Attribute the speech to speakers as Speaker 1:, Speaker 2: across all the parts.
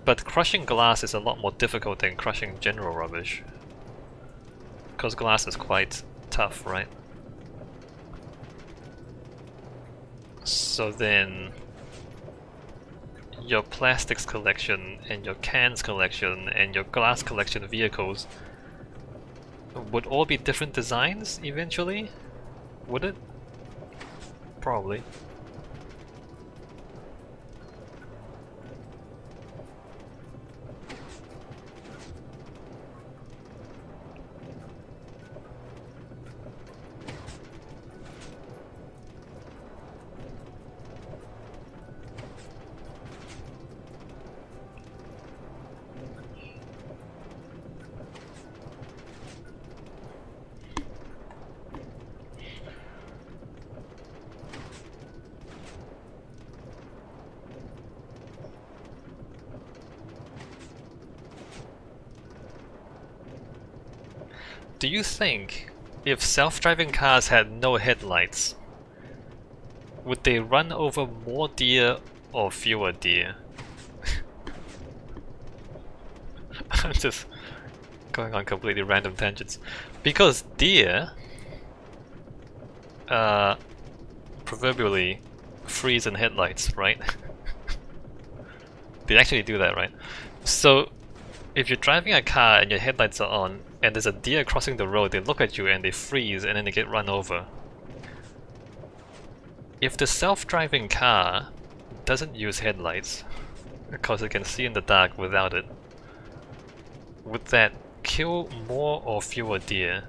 Speaker 1: But crushing glass is a lot more difficult than crushing general rubbish. Because glass is quite tough, right? So then your plastics collection and your cans collection and your glass collection vehicles would all be different designs eventually? Would it? Probably. Do you think if self-driving cars had no headlights, would they run over more deer or fewer deer? I'm just going on completely random tangents. Because deer proverbially freeze in headlights, right? They actually do that, right? So if you're driving a car and your headlights are on and there's a deer crossing the road, they look at you and they freeze and then they get run over. If the self-driving car doesn't use headlights, because it can see in the dark without it, would that kill more or fewer deer?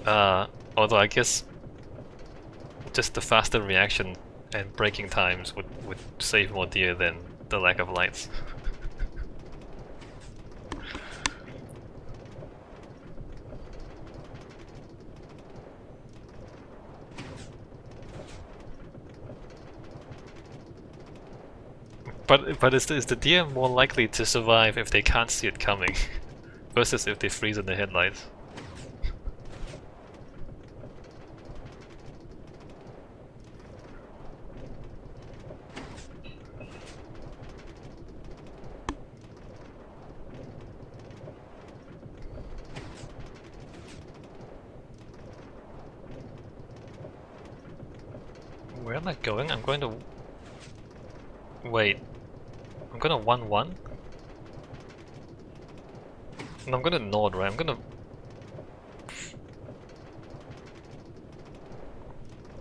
Speaker 1: Although I guess just the faster reaction and braking times would save more deer than the lack of lights. But is the deer more likely to survive if they can't see it coming versus if they freeze in the headlights? Where am I going? I'm going to... Wait. I'm gonna 1-1? No, I'm gonna nod, right? I'm gonna...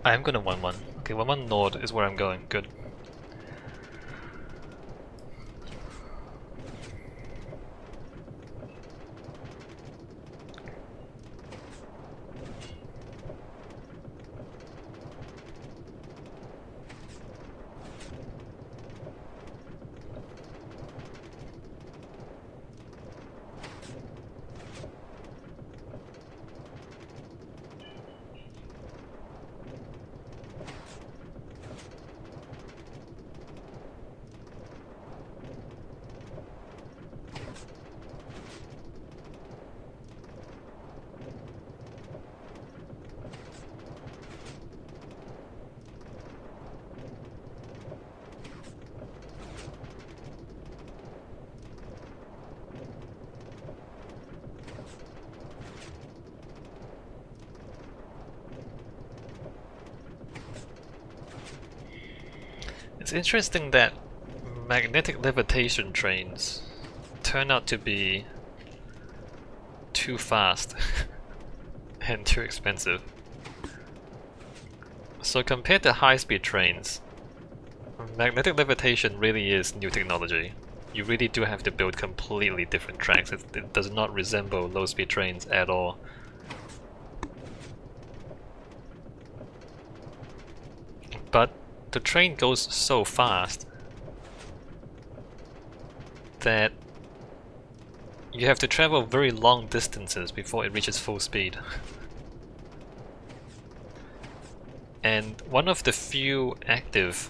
Speaker 1: I am gonna 1-1. Okay, 1-1 nod is where I'm going. Good. It's interesting that magnetic levitation trains turn out to be too fast and too expensive. So compared to high-speed trains, magnetic levitation really is new technology. You really do have to build completely different tracks. It does not resemble low-speed trains at all. But the train goes so fast that you have to travel very long distances before it reaches full speed. And one of the few active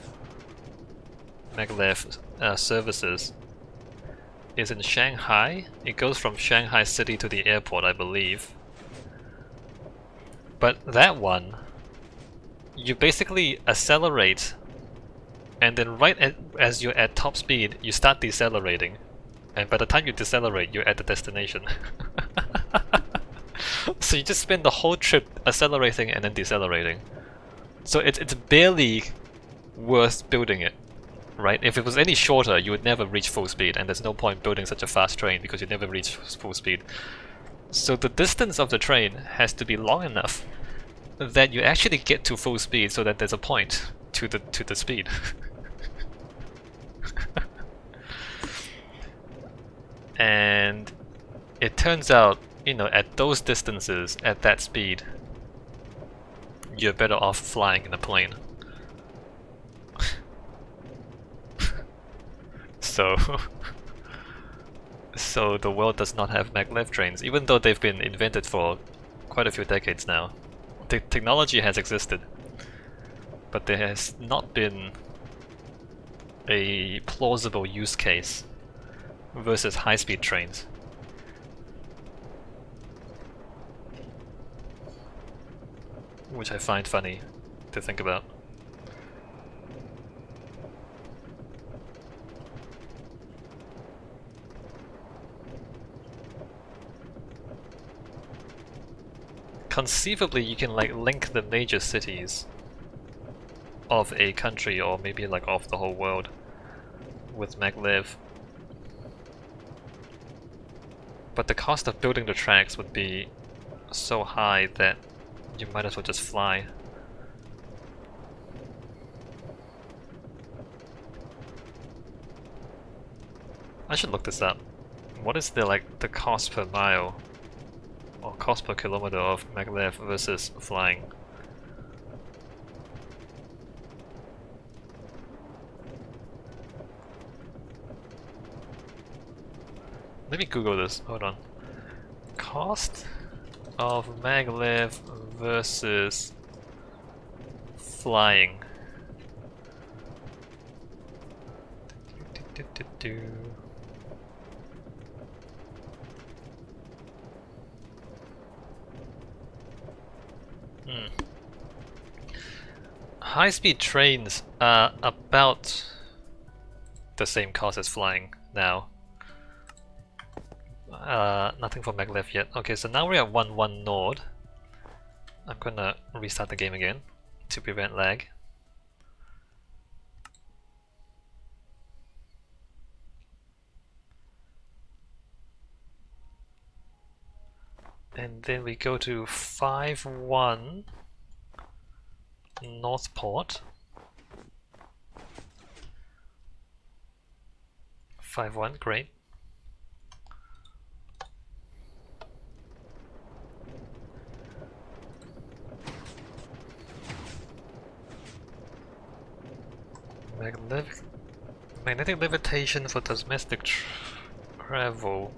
Speaker 1: Maglev services is in Shanghai. It goes from Shanghai city to the airport, I believe. But that one, you basically accelerate and then as you're at top speed, you start decelerating, and by the time you decelerate, you're at the destination. So you just spend the whole trip accelerating and then decelerating. So it's barely worth building it, right? If it was any shorter, you would never reach full speed, and there's no point building such a fast train because you never reach full speed. So the distance of the train has to be long enough that you actually get to full speed, so that there's a point to the speed. And it turns out, you know, at those distances, at that speed, you're better off flying in a plane. So so the world does not have maglev trains, even though they've been invented for quite a few decades now. The technology has existed, but there has not been a plausible use case versus high-speed trains. Which I find funny to think about. Conceivably, you can like link the major cities of a country, or maybe like of the whole world, with maglev. But the cost of building the tracks would be so high that you might as well just fly. I should look this up. What is the cost per mile or cost per kilometer of maglev versus flying? Let me Google this, hold on. Cost of maglev versus flying. High-speed trains are about the same cost as flying now. Nothing for maglev yet. Okay, so now we're at 1-1 node. I'm gonna restart the game again to prevent lag. And then we go to 5-1 Northport. 5-1, great. Magnetic levitation for domestic travel.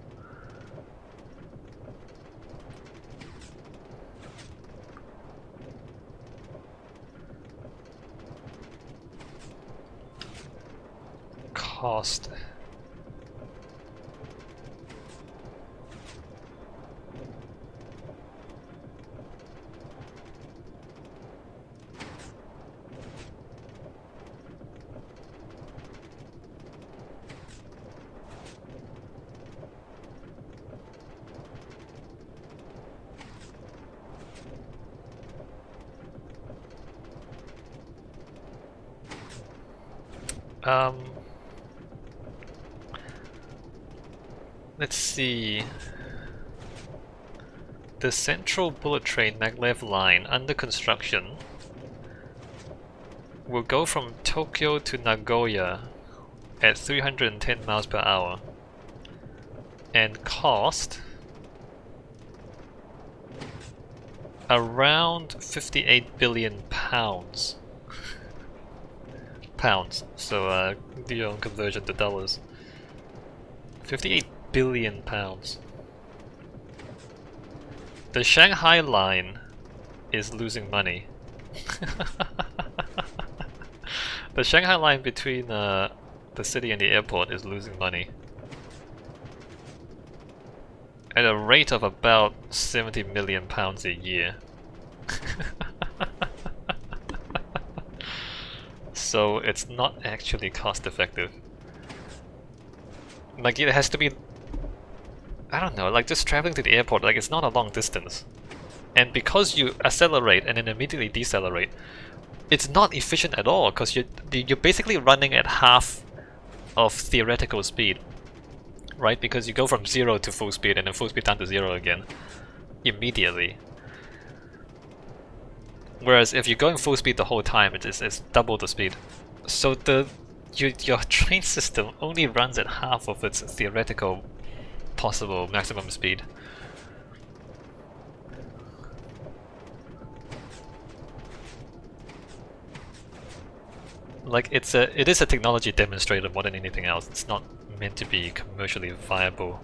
Speaker 1: Cost. Let's see. The Central Bullet Train Maglev line under construction will go from Tokyo to Nagoya at 310 miles per hour and cost around 58 billion pounds. So do your own conversion to dollars. 58 billion pounds. The Shanghai line is losing money. The Shanghai line between the city and the airport is losing money at a rate of about 70 million pounds a year. so it's not actually cost effective. Like it has to be, I don't know, like just traveling to the airport, like it's not a long distance. And because you accelerate and then immediately decelerate, it's not efficient at all because you're basically running at half of theoretical speed, right? Because you go from 0 to full speed and then full speed down to 0 again immediately. Whereas if you're going full speed the whole time, it's double the speed. So your train system only runs at half of its theoretical possible maximum speed. Like it is a technology demonstrator more than anything else. It's not meant to be commercially viable.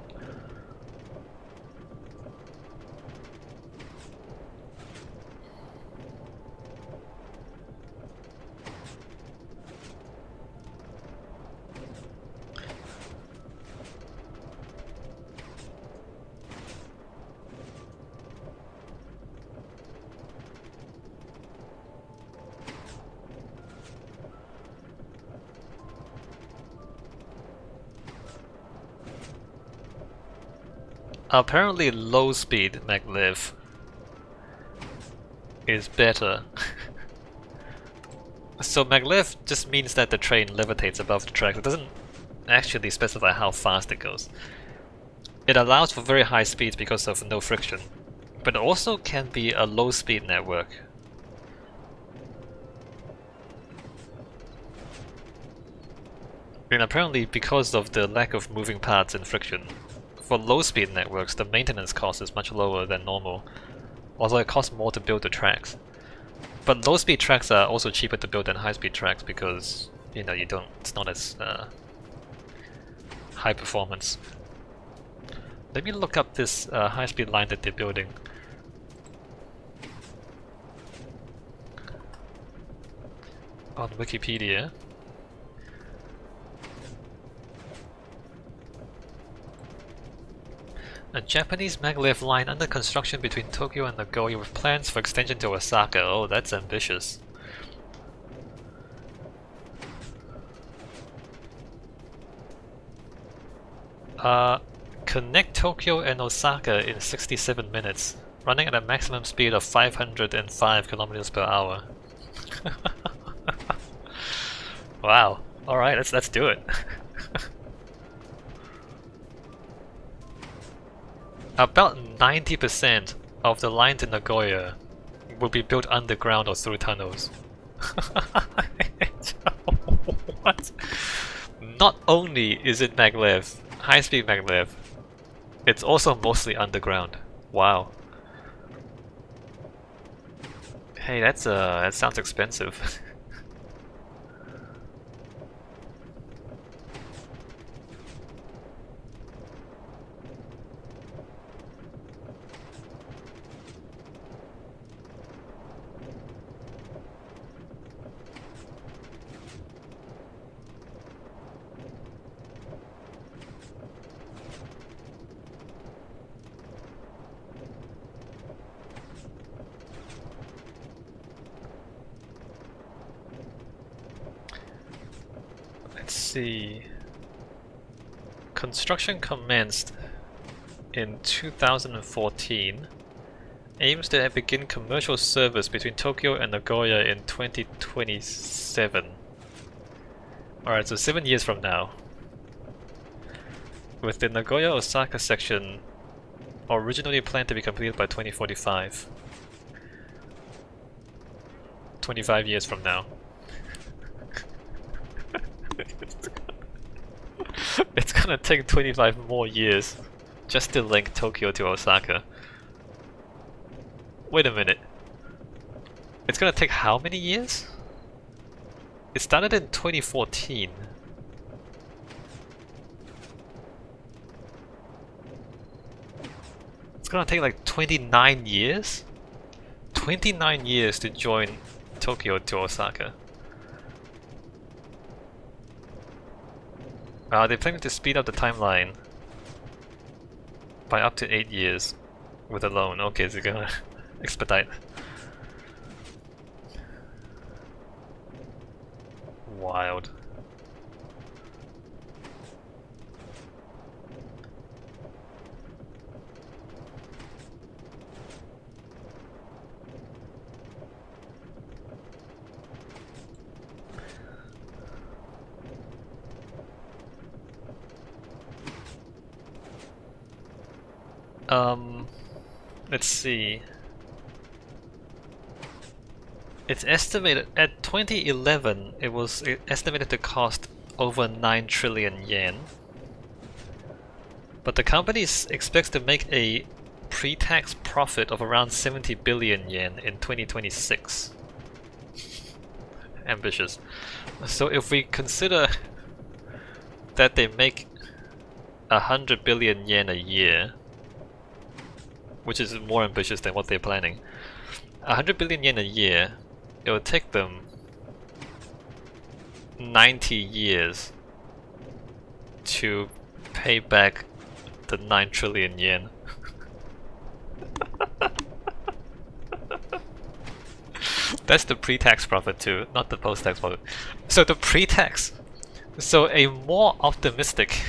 Speaker 1: Apparently low speed Maglev is better. So Maglev just means that the train levitates above the tracks. It doesn't actually specify how fast it goes. It allows for very high speeds because of no friction, but it also can be a low speed network. And apparently because of the lack of moving parts and friction, for low-speed networks, the maintenance cost is much lower than normal, although it costs more to build the tracks. But low-speed tracks are also cheaper to build than high-speed tracks because, you know, it's not as high performance. Let me look up this high-speed line that they're building. On Wikipedia. A Japanese maglev line under construction between Tokyo and Nagoya with plans for extension to Osaka. Oh, that's ambitious. Connect Tokyo and Osaka in 67 minutes, running at a maximum speed of 505 kilometers per hour. Wow. Alright, let's do it. About 90% of the lines in Nagoya will be built underground or through tunnels. What? Not only is it maglev, high-speed maglev, it's also mostly underground. Wow. Hey, that sounds expensive. Let's see. Construction commenced in 2014. Aims to begin commercial service between Tokyo and Nagoya in 2027. Alright, so 7 years from now. With the Nagoya-Osaka section originally planned to be completed by 2045. 25 years from now. It's gonna take 25 more years just to link Tokyo to Osaka. Wait a minute. It's gonna take how many years? It started in 2014. It's gonna take like 29 years? 29 years to join Tokyo to Osaka. They're planning to speed up the timeline by up to 8 years with a loan. Okay, so they're gonna expedite. wild. Let's see. It's estimated at 2011. It was estimated to cost over 9 trillion yen. But the company expects to make a pre-tax profit of around 70 billion yen in 2026. Ambitious. So if we consider that they make 100 billion yen a year, which is more ambitious than what they're planning, 100 billion yen a year, it will take them 90 years to pay back the 9 trillion yen. That's the pre-tax profit too, not the post-tax profit. So the pre-tax, so a more optimistic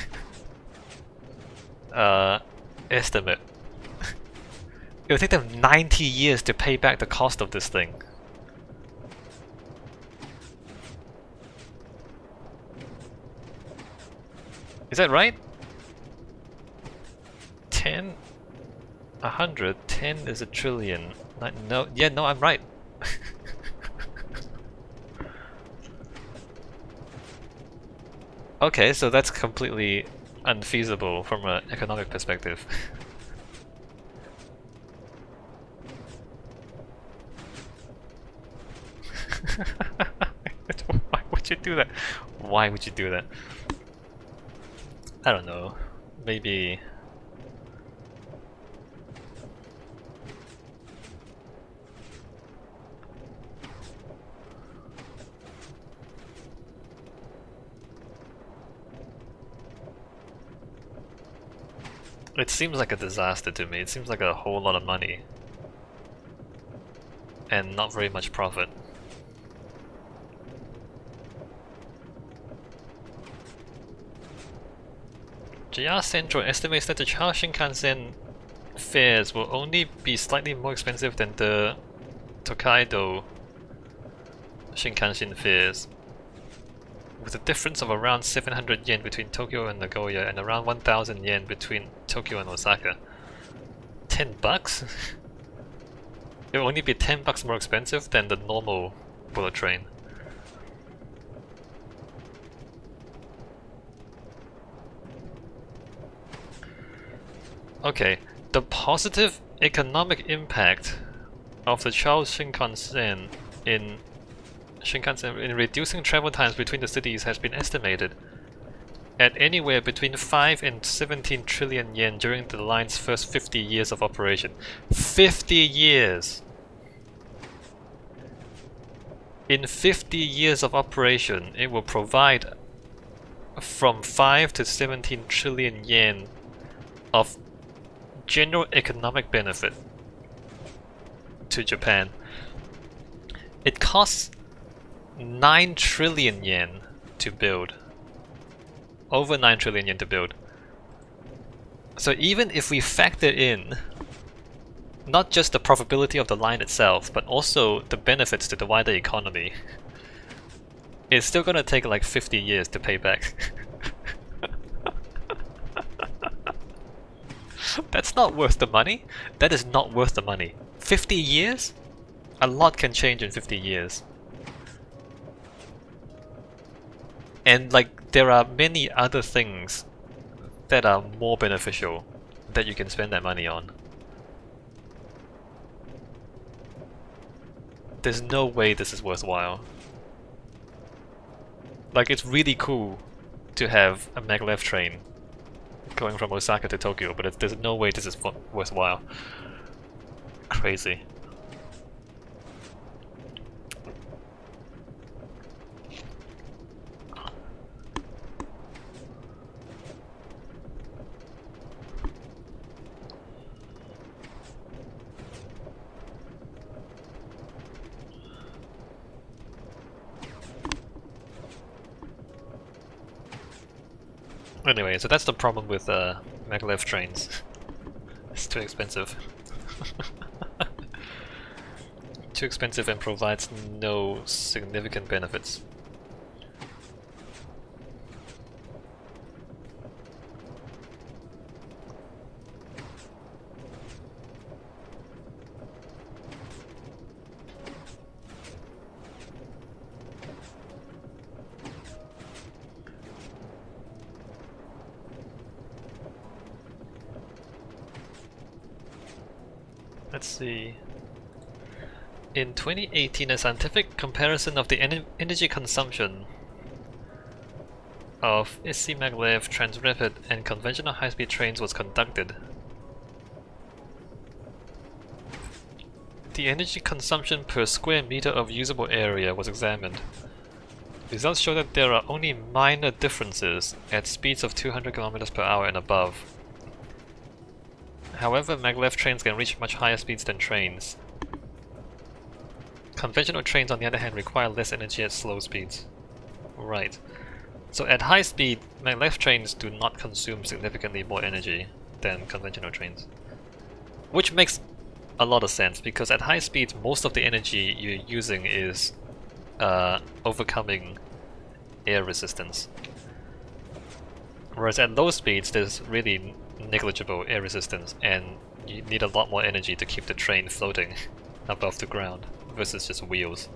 Speaker 1: estimate, it will take them 90 years to pay back the cost of this thing. Is that right? 10, 100, 10 is a trillion. No, yeah, no, I'm right. Okay, so that's completely unfeasible from an economic perspective. Why would you do that? Why would you do that? I don't know. Maybe... It seems like a disaster to me. It seems like a whole lot of money. And not very much profit. JR Central estimates that the Chao Shinkansen fares will only be slightly more expensive than the Tokaido Shinkansen fares, with a difference of around 700 yen between Tokyo and Nagoya and around 1000 yen between Tokyo and Osaka. 10 bucks? It will only be 10 bucks more expensive than the normal bullet train. Okay, the positive economic impact of the Chao Shinkansen in reducing travel times between the cities has been estimated at anywhere between 5 and 17 trillion yen during the line's first 50 years of operation. 50 years! In 50 years of operation, it will provide from 5 to 17 trillion yen of general economic benefit to Japan. It costs 9 trillion yen to build. Over 9 trillion yen to build. So even if we factor in not just the profitability of the line itself, but also the benefits to the wider economy, it's still gonna take like 50 years to pay back. That's not worth the money. That is not worth the money. 50 years? A lot can change in 50 years. And like, there are many other things that are more beneficial that you can spend that money on. There's no way this is worthwhile. Like, it's really cool to have a maglev train going from Osaka to Tokyo, but there's no way this is worthwhile. Crazy. Anyway, so that's the problem with Maglev trains. It's too expensive. Too expensive and provides no significant benefits. Let's see. In 2018, a scientific comparison of the energy consumption of ISI Maglev, Transrapid, and conventional high-speed trains was conducted. The energy consumption per square meter of usable area was examined. Results show that there are only minor differences at speeds of 200 km per hour and above. However, Maglev trains can reach much higher speeds than trains. Conventional trains, on the other hand, require less energy at slow speeds. Right. So at high speed, Maglev trains do not consume significantly more energy than conventional trains. Which makes a lot of sense, because at high speeds, most of the energy you're using is overcoming air resistance. Whereas at low speeds, there's really negligible air resistance, and you need a lot more energy to keep the train floating above the ground versus just wheels.